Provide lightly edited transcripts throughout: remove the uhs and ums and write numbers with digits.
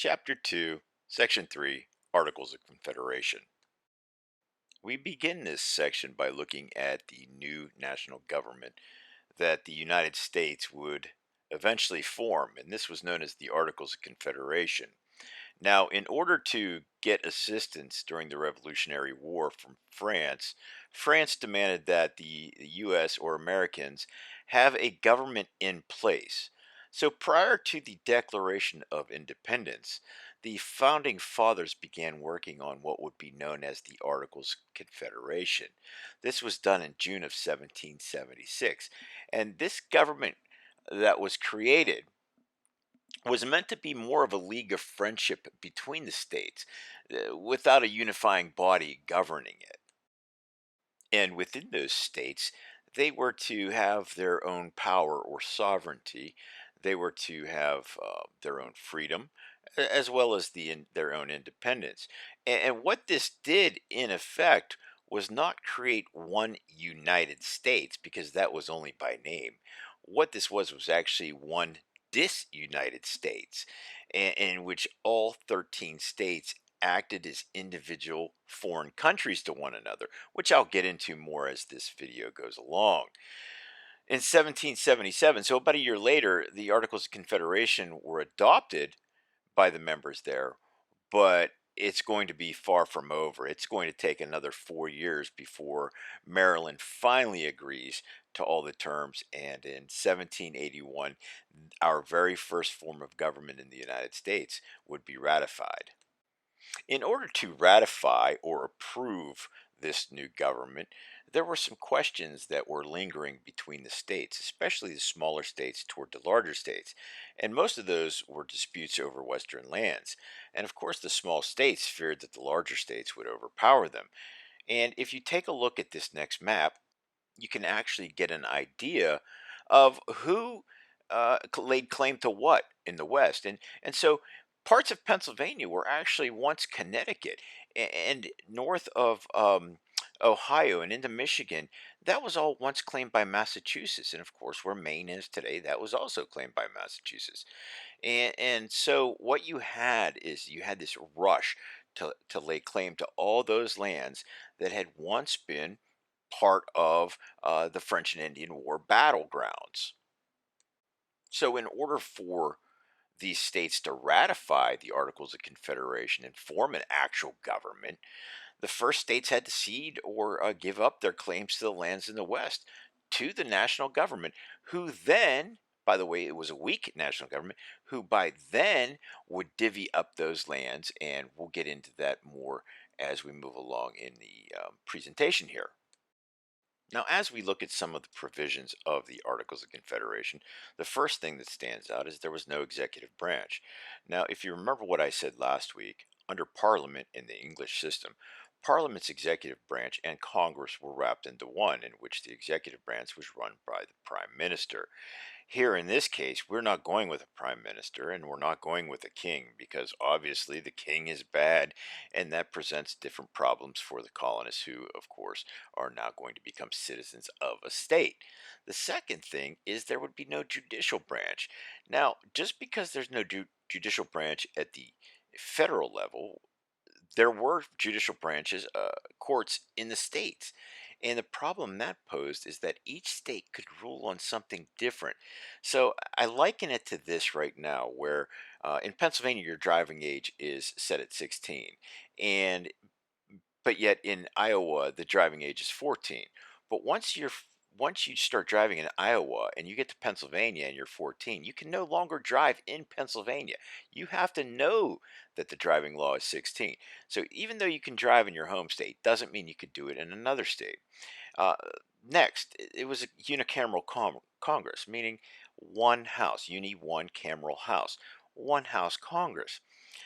Chapter 2, Section 3, Articles of Confederation. We begin this section by looking at the new national government that the United States would eventually form, and this was known as the Articles of Confederation. Now, in order to get assistance during the Revolutionary War from France, France demanded that the U.S. or Americans have a government in place. So prior to the Declaration of Independence, the founding fathers began working on what would be known as the Articles of Confederation. This was done in June of 1776. And this government that was created was meant to be more of a league of friendship between the states without a unifying body governing it. And within those states, they were to have their own power or sovereignty. They were to have their own freedom, as well as their own independence. And what this did, in effect, was not create one United States, because that was only by name. What this was actually one disunited states, in which all 13 states acted as individual foreign countries to one another, which I'll get into more as this video goes along. In 1777, so about a year later, the Articles of Confederation were adopted by the members there, but it's going to be far from over. It's going to take another 4 years before Maryland finally agrees to all the terms. And in 1781, our very first form of government in the United States would be ratified. In order to ratify or approve this new government, there were some questions that were lingering between the states, especially the smaller states toward the larger states. And most of those were disputes over Western lands. And of course, the small states feared that the larger states would overpower them. And if you take a look at this next map, you can actually get an idea of who laid claim to what in the West. And so parts of Pennsylvania were actually once Connecticut, and north of Ohio and into Michigan, that was all once claimed by Massachusetts. And of course, where Maine is today, that was also claimed by Massachusetts. And so what you had is you had this rush to lay claim to all those lands that had once been part of the French and Indian War battlegrounds. So, in order for these states to ratify the Articles of Confederation and form an actual government, the first states had to cede or give up their claims to the lands in the West to the national government, who then, by the way, it was a weak national government, who by then would divvy up those lands. And we'll get into that more as we move along in the presentation here. Now, as we look at some of the provisions of the Articles of Confederation, the first thing that stands out is there was no executive branch. Now, if you remember what I said last week, under Parliament in the English system, Parliament's executive branch and Congress were wrapped into one, in which the executive branch was run by the Prime Minister. Here in this case, we're not going with a prime minister and we're not going with a king, because obviously the king is bad, and that presents different problems for the colonists, who, of course, are now going to become citizens of a state. The second thing is there would be no judicial branch. Now, just because there's no judicial branch at the federal level, there were judicial branches, courts in the states. And the problem that posed is that each state could rule on something different. So I liken it to this right now, where in Pennsylvania, your driving age is set at 16. And but yet in Iowa, the driving age is 14. But once you start driving in Iowa and you get to Pennsylvania and you're 14, you can no longer drive in Pennsylvania. You have to know that the driving law is 16. So even though you can drive in your home state, doesn't mean you could do it in another state. Uh, Next, it was a unicameral Congress, meaning one house. You need one cameral house, one house Congress.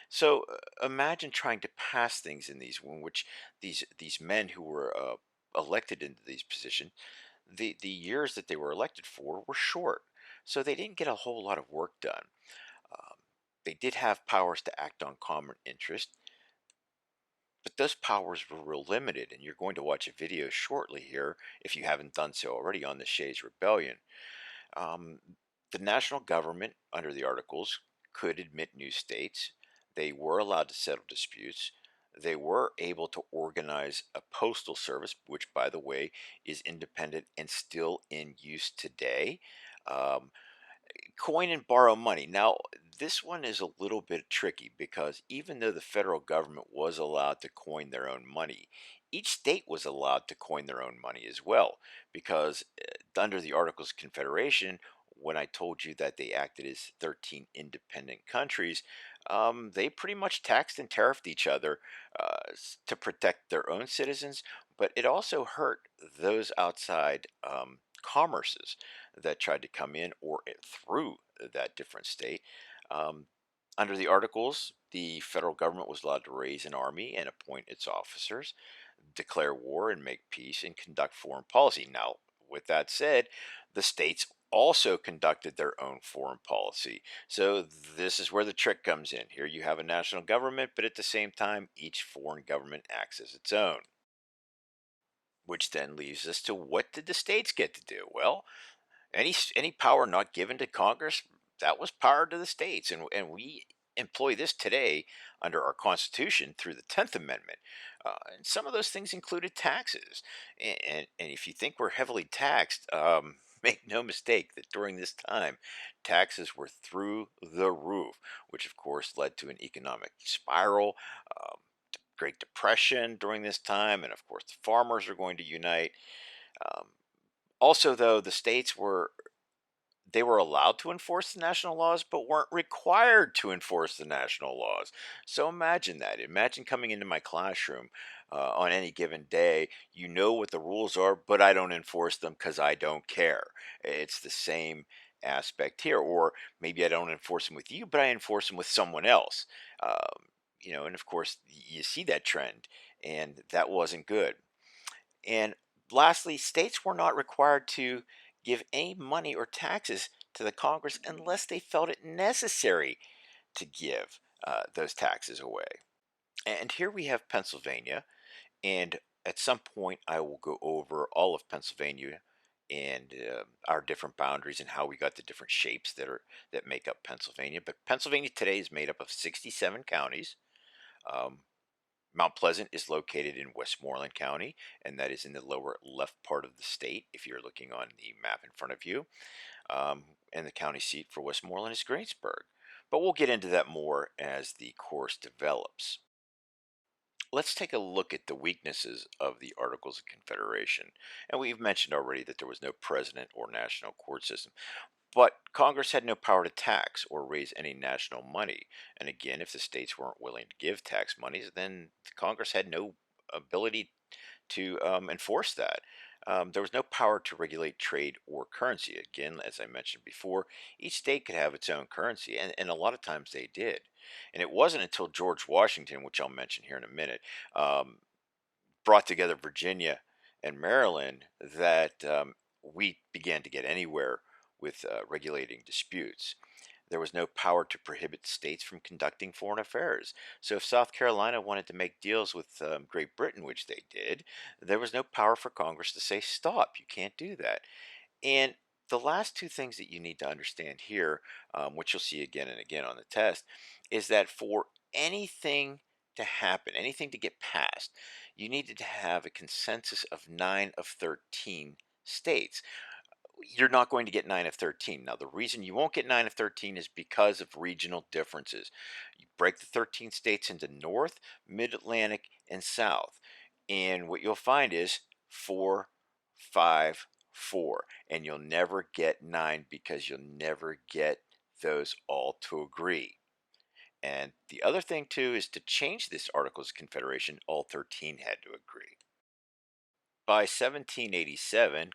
So imagine trying to pass things in which these men who were elected into these positions, the years that they were elected for were short, so they didn't get a whole lot of work done. Um, they did have powers to act on common interest, but those powers were real limited. And you're going to watch a video shortly here, if you haven't done so already, on the Shays Rebellion. Um, the national government, under the Articles, could admit new states. They were allowed to settle disputes. They were able to organize a postal service, which, by the way, is independent and still in use today. Um, Coin and borrow money. Now, this one is a little bit tricky because even though the federal government was allowed to coin their own money, each state was allowed to coin their own money as well. Because under the Articles of Confederation, when I told you that they acted as 13 independent countries, they pretty much taxed and tariffed each other to protect their own citizens, but it also hurt those outside commerces that tried to come in or through that different state. Um, Under the Articles, the federal government was allowed to raise an army and appoint its officers, declare war and make peace, and conduct foreign policy. Now, with that said, the states also conducted their own foreign policy. So, this is where the trick comes in. Here you have a national government, but at the same time, each foreign government acts as its own. Which then leaves us to what did the states get to do? Well, any power not given to Congress, that was power to the states, and we employ this today under our Constitution through the 10th Amendment. And some of those things included taxes. And if you think we're heavily taxed, make no mistake that during this time, taxes were through the roof, which of course led to an economic spiral. Great Depression during this time, and of course, the farmers are going to unite. Um, Also, though, the states were allowed to enforce the national laws, but weren't required to enforce the national laws. So imagine that. Imagine coming into my classroom on any given day. You know what the rules are, but I don't enforce them because I don't care. It's the same aspect here. Or maybe I don't enforce them with you, but I enforce them with someone else. And of course, you see that trend, and that wasn't good. And lastly, states were not required to give any money or taxes to the Congress unless they felt it necessary to give those taxes away. And here we have Pennsylvania. And at some point, I will go over all of Pennsylvania and our different boundaries and how we got the different shapes that make up Pennsylvania. But Pennsylvania today is made up of 67 counties. Um, Mount Pleasant is located in Westmoreland County, and that is in the lower left part of the state if you're looking on the map in front of you. And the county seat for Westmoreland is Greensburg. But we'll get into that more as the course develops. Let's take a look at the weaknesses of the Articles of Confederation. And we've mentioned already that there was no president or national court system. But Congress had no power to tax or raise any national money. And again, if the states weren't willing to give tax monies, then Congress had no ability to enforce that. There was no power to regulate trade or currency. Again, as I mentioned before, each state could have its own currency, and a lot of times they did. And it wasn't until George Washington, which I'll mention here in a minute, um, brought together Virginia and Maryland that we began to get anywhere with regulating disputes. There was no power to prohibit states from conducting foreign affairs. So, if South Carolina wanted to make deals with Great Britain, which they did, there was no power for Congress to say, stop, you can't do that. And the last two things that you need to understand here, which you'll see again and again on the test, is that for anything to happen, anything to get passed, you needed to have a consensus of 9 of 13 states. You're not going to get 9 of 13. Now, the reason you won't get 9 of 13 is because of regional differences. You break the 13 states into North, Mid Atlantic, and South. And what you'll find is 4, 5, 4. And you'll never get 9 because you'll never get those all to agree. And the other thing, too, is to change this Articles of Confederation, all 13 had to agree. By 1787,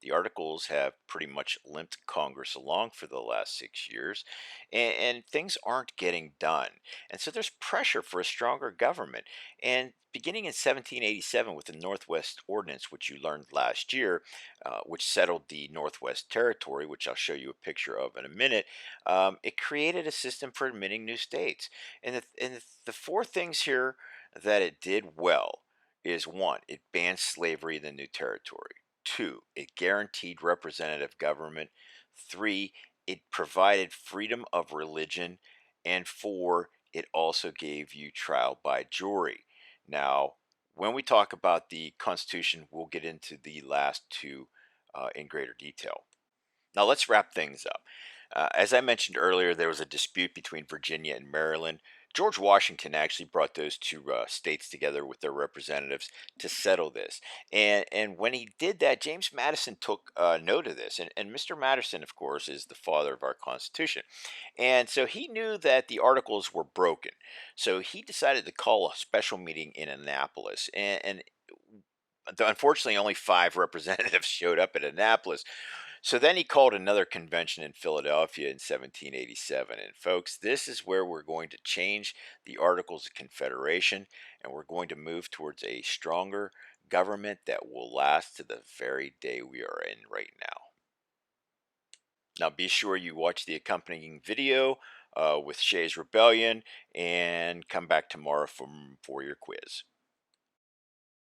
the articles have pretty much limped Congress along for the last 6 years, and things aren't getting done. And so there's pressure for a stronger government. And beginning in 1787 with the Northwest Ordinance, which you learned last year, which settled the Northwest Territory, which I'll show you a picture of in a minute, it created a system for admitting new states. And the four things here that it did well is one, it banned slavery in the new territory. Two, it guaranteed representative government. Three, it provided freedom of religion. And four, it also gave you trial by jury. Now, when we talk about the Constitution, we'll get into the last two in greater detail. Now, let's wrap things up. As I mentioned earlier, there was a dispute between Virginia and Maryland. George Washington actually brought those two states together with their representatives to settle this. And when he did that, James Madison took note of this. And Mr. Madison, of course, is the father of our Constitution. And so he knew that the articles were broken. So he decided to call a special meeting in Annapolis. And unfortunately, only five representatives showed up at Annapolis. So then he called another convention in Philadelphia in 1787. And folks, this is where we're going to change the Articles of Confederation and we're going to move towards a stronger government that will last to the very day we are in right now. Now, be sure you watch the accompanying video with Shay's Rebellion and come back tomorrow for your quiz.